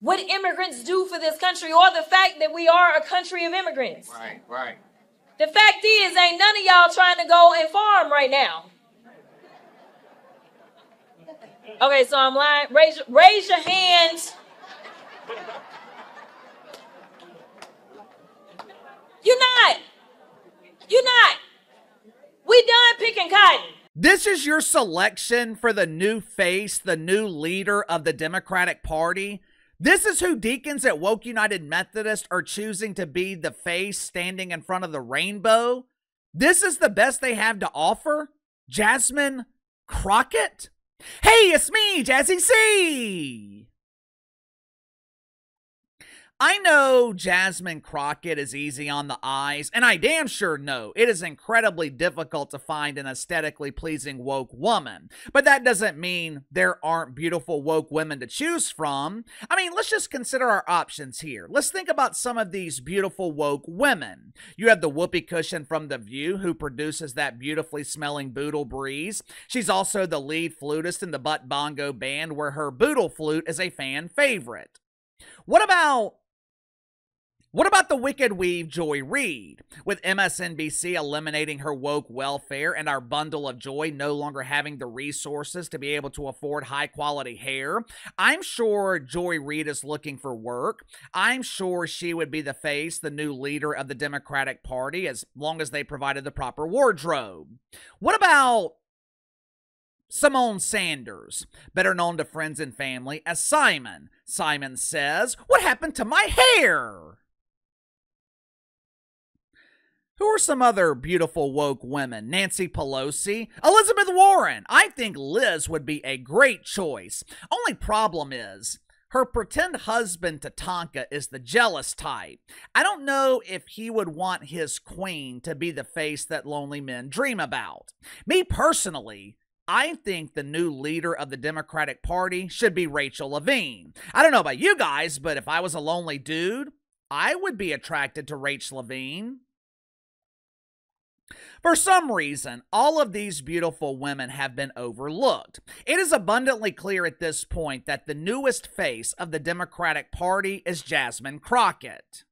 what immigrants do for this country or the fact that we are a country of immigrants. Right, right. The fact is, ain't none of y'all trying to go and farm right now. Okay, so I'm lying. Raise your hands. You're not. You're not. We done picking cotton. This is your selection for the new face, the new leader of the Democratic Party. This is who deacons at Woke United Methodist are choosing to be the face standing in front of the rainbow. This is the best they have to offer? Jasmine Crockett? Hey, it's me, Jazzy C. I know Jasmine Crockett is easy on the eyes, and I damn sure know it is incredibly difficult to find an aesthetically pleasing woke woman. But that doesn't mean there aren't beautiful woke women to choose from. I mean, let's just consider our options here. Let's think about some of these beautiful woke women. You have the whoopee cushion from The View, who produces that beautifully smelling boodle breeze. She's also the lead flutist in the Butt Bongo band, where her boodle flute is a fan favorite. What about the wicked weave Joy Reid? With MSNBC eliminating her woke welfare and our bundle of joy no longer having the resources to be able to afford high-quality hair, I'm sure Joy Reid is looking for work. I'm sure she would be the face, the new leader of the Democratic Party, as long as they provided the proper wardrobe. What about Simone Sanders, better known to friends and family as Simon? Simon Says, "What happened to my hair?" Who are some other beautiful woke women? Nancy Pelosi, Elizabeth Warren. I think Liz would be a great choice. Only problem is, her pretend husband Tatanka is the jealous type. I don't know if he would want his queen to be the face that lonely men dream about. Me personally, I think the new leader of the Democratic Party should be Rachel Levine. I don't know about you guys, but if I was a lonely dude, I would be attracted to Rachel Levine. For some reason, all of these beautiful women have been overlooked. It is abundantly clear at this point that the newest face of the Democratic Party is Jasmine Crockett.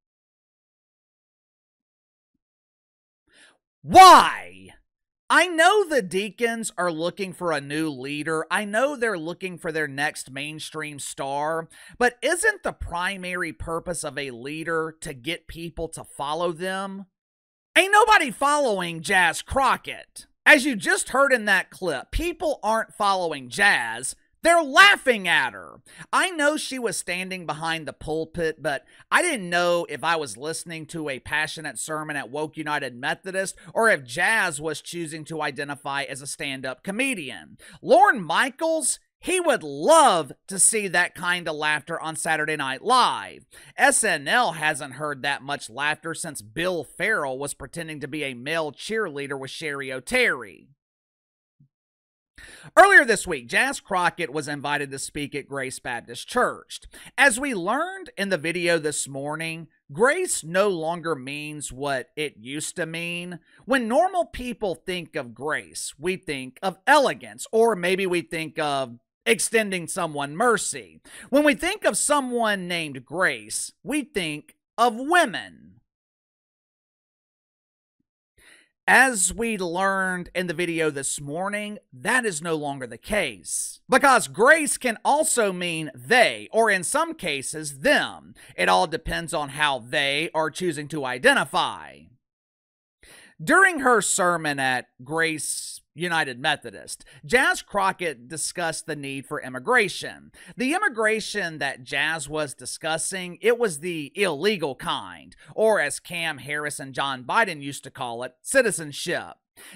Why? I know the deacons are looking for a new leader. I know they're looking for their next mainstream star. But isn't the primary purpose of a leader to get people to follow them? Ain't nobody following Jazz Crockett. As you just heard in that clip, people aren't following Jazz. They're laughing at her. I know she was standing behind the pulpit, but I didn't know if I was listening to a passionate sermon at Woke United Methodist or if Jazz was choosing to identify as a stand-up comedian. Lorne Michaels, he would love to see that kind of laughter on Saturday Night Live. SNL hasn't heard that much laughter since Bill Ferrell was pretending to be a male cheerleader with Sherry O'Terry. Earlier this week, Jazz Crockett was invited to speak at Grace Baptist Church. As we learned in the video this morning, grace no longer means what it used to mean. When normal people think of grace, we think of elegance, or maybe we think of extending someone mercy. When we think of someone named Grace, we think of women. As we learned in the video this morning, that is no longer the case. Because grace can also mean they, or in some cases, them. It all depends on how they are choosing to identify. During her sermon at Grace United Methodist, Jazz Crockett discussed the need for immigration. The immigration that Jazz was discussing, it was the illegal kind, or as Cam Harris and John Biden used to call it, citizenship.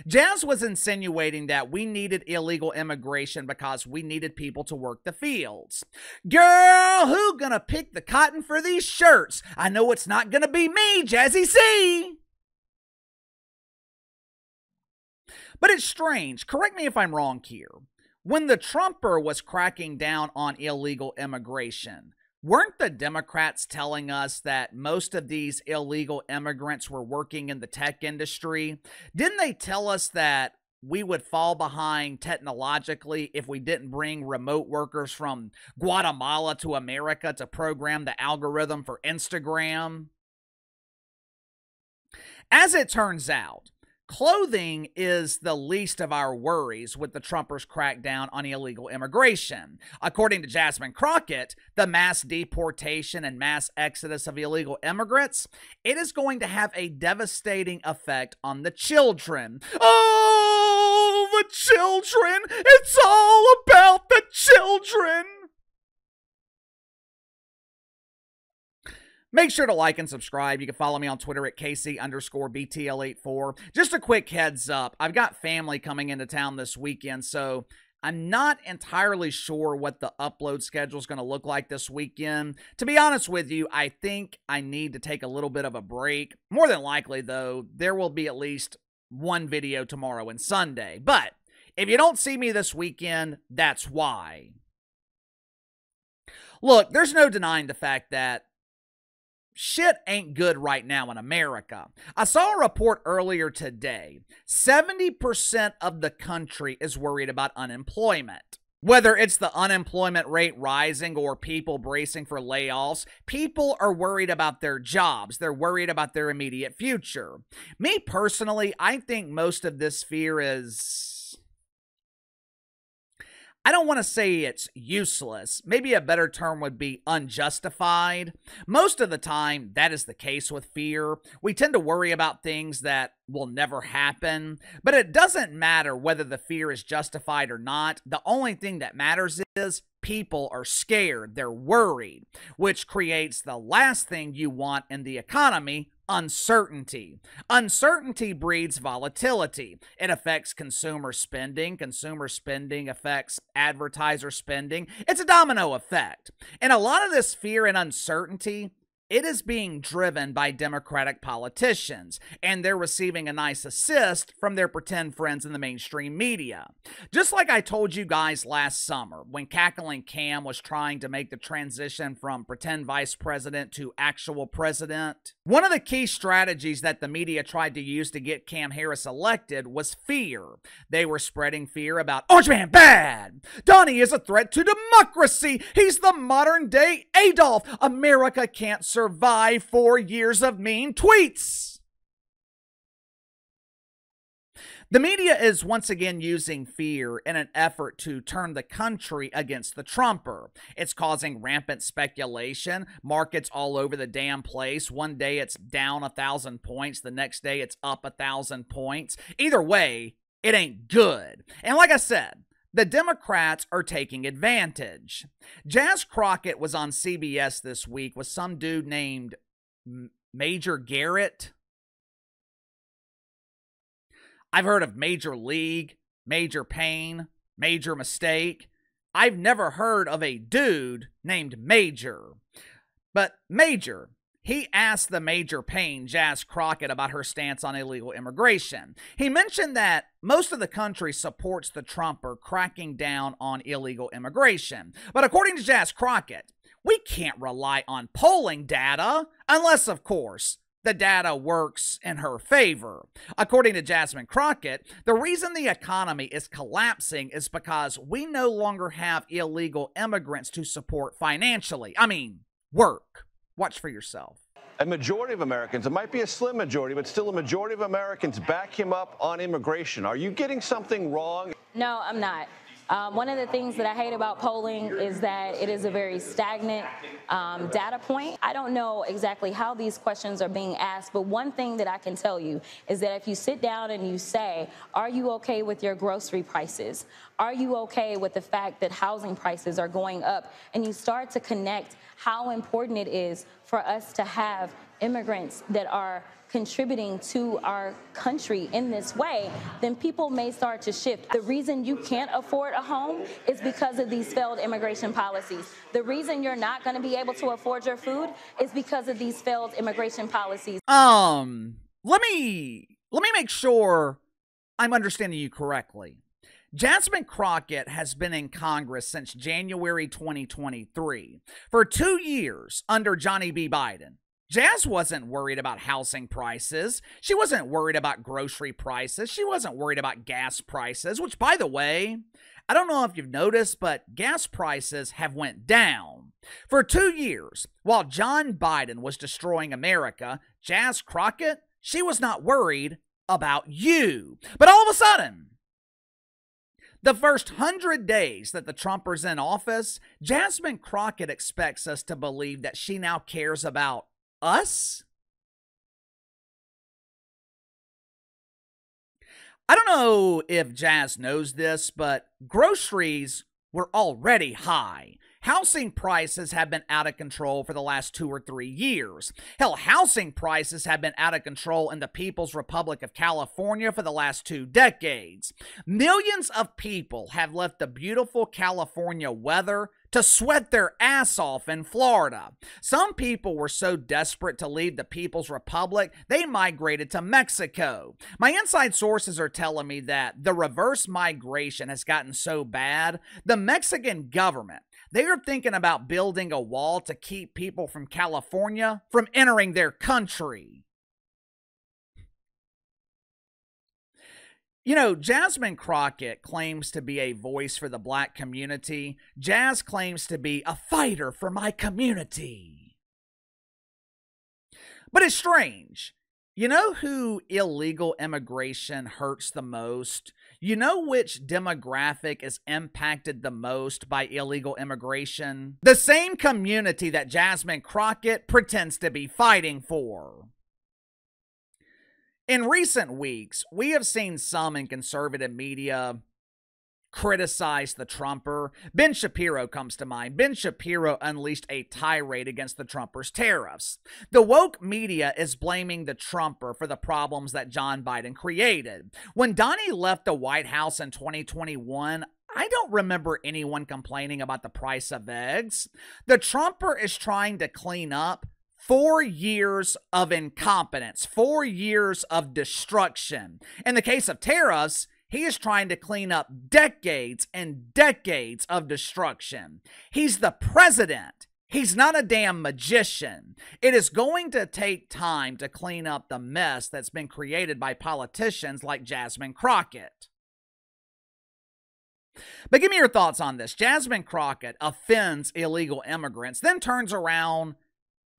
Jazz was insinuating that we needed illegal immigration because we needed people to work the fields. Girl, who gonna pick the cotton for these shirts? I know it's not gonna be me, Jazzy C. But it's strange, correct me if I'm wrong here. When the Trumper was cracking down on illegal immigration, weren't the Democrats telling us that most of these illegal immigrants were working in the tech industry? Didn't they tell us that we would fall behind technologically if we didn't bring remote workers from Guatemala to America to program the algorithm for Instagram? As it turns out, clothing is the least of our worries with the Trumpers' crackdown on illegal immigration. According to Jasmine Crockett, the mass deportation and mass exodus of illegal immigrants, it is going to have a devastating effect on the children. Oh, the children! It's all about the children! Make sure to like and subscribe. You can follow me on Twitter at KC_BTL84. Just a quick heads up. I've got family coming into town this weekend, so I'm not entirely sure what the upload schedule is going to look like this weekend. To be honest with you, I think I need to take a little bit of a break. More than likely, though, there will be at least one video tomorrow and Sunday. But if you don't see me this weekend, that's why. Look, there's no denying the fact that shit ain't good right now in America. I saw a report earlier today. 70% of the country is worried about unemployment. Whether it's the unemployment rate rising or people bracing for layoffs, people are worried about their jobs. They're worried about their immediate future. Me personally, I think most of this fear is... I don't want to say it's useless. Maybe a better term would be unjustified. Most of the time, that is the case with fear. We tend to worry about things that will never happen, but it doesn't matter whether the fear is justified or not. The only thing that matters is people are scared. They're worried, which creates the last thing you want in the economy: uncertainty. Uncertainty breeds volatility. It affects consumer spending. Consumer spending affects advertiser spending. It's a domino effect. And a lot of this fear and uncertainty, it is being driven by Democratic politicians, and they're receiving a nice assist from their pretend friends in the mainstream media. Just like I told you guys last summer, when Cackling Cam was trying to make the transition from pretend vice president to actual president, one of the key strategies that the media tried to use to get Cam Harris elected was fear. They were spreading fear about Orange Man bad. Donnie is a threat to democracy. He's the modern day Adolf. America can't survive 4 years of mean tweets. The media is once again using fear in an effort to turn the country against the Trumper. It's causing rampant speculation, markets all over the damn place. One day it's down 1,000 points, the next day it's up 1,000 points. Either way, it ain't good. And like I said, the Democrats are taking advantage. Jas Crockett was on CBS this week with some dude named Major Garrett. I've heard of Major League, Major Pain, Major Mistake. I've never heard of a dude named Major. But Major, he asked the Major Pain, Jas Crockett, about her stance on illegal immigration. He mentioned that most of the country supports the Trumper cracking down on illegal immigration. But according to Jas Crockett, we can't rely on polling data unless, of course, the data works in her favor. According to Jasmine Crockett, the reason the economy is collapsing is because we no longer have illegal immigrants to support financially. I mean, work. Watch for yourself. A majority of Americans, it might be a slim majority, but still a majority of Americans back him up on immigration. Are you getting something wrong? No, I'm not. One of the things that I hate about polling is that it is a very stagnant data point. I don't know exactly how these questions are being asked, but one thing that I can tell you is that if you sit down and you say, are you okay with your grocery prices? Are you okay with the fact that housing prices are going up? And you start to connect how important it is for us to have immigrants that are contributing to our country in this way, then people may start to shift. The reason you can't afford a home is because of these failed immigration policies. The reason you're not going to be able to afford your food is because of these failed immigration policies. Let me make sure I'm understanding you correctly. Jasmine Crockett has been in Congress since January 2023. For 2 years under Johnny B. Biden. Jazz wasn't worried about housing prices. She wasn't worried about grocery prices. She wasn't worried about gas prices, which, by the way, I don't know if you've noticed, but gas prices have went down. For 2 years, while John Biden was destroying America, Jazz Crockett, she was not worried about you. But all of a sudden, the first 100 days that the Trumper's in office, Jasmine Crockett expects us to believe that she now cares about us? I don't know if Jazz knows this, but groceries were already high. Housing prices have been out of control for the last 2 or 3 years. Hell, housing prices have been out of control in the People's Republic of California for the last 2 decades. Millions of people have left the beautiful California weather to sweat their ass off in Florida. Some people were so desperate to leave the People's Republic, they migrated to Mexico. My inside sources are telling me that the reverse migration has gotten so bad, the Mexican government, they are thinking about building a wall to keep people from California from entering their country. You know, Jasmine Crockett claims to be a voice for the black community. Jazz claims to be a fighter for my community. But it's strange. You know who illegal immigration hurts the most? You know which demographic is impacted the most by illegal immigration? The same community that Jasmine Crockett pretends to be fighting for. In recent weeks, we have seen some in conservative media criticize the Trumper. Ben Shapiro comes to mind. Ben Shapiro unleashed a tirade against the Trumper's tariffs. The woke media is blaming the Trumper for the problems that John Biden created. When Donnie left the White House in 2021, I don't remember anyone complaining about the price of eggs. The Trumper is trying to clean up 4 years of incompetence, 4 years of destruction. In the case of tariffs, he is trying to clean up decades and decades of destruction. He's the president. He's not a damn magician. It is going to take time to clean up the mess that's been created by politicians like Jasmine Crockett. But give me your thoughts on this. Jasmine Crockett offends illegal immigrants, then turns around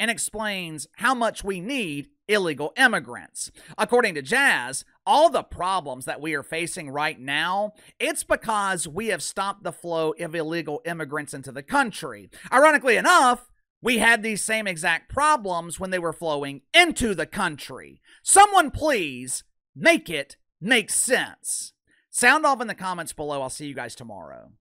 and explains how much we need illegal immigrants. According to Jazz, all the problems that we are facing right now, it's because we have stopped the flow of illegal immigrants into the country. Ironically enough, we had these same exact problems when they were flowing into the country. Someone please make it make sense. Sound off in the comments below. I'll see you guys tomorrow.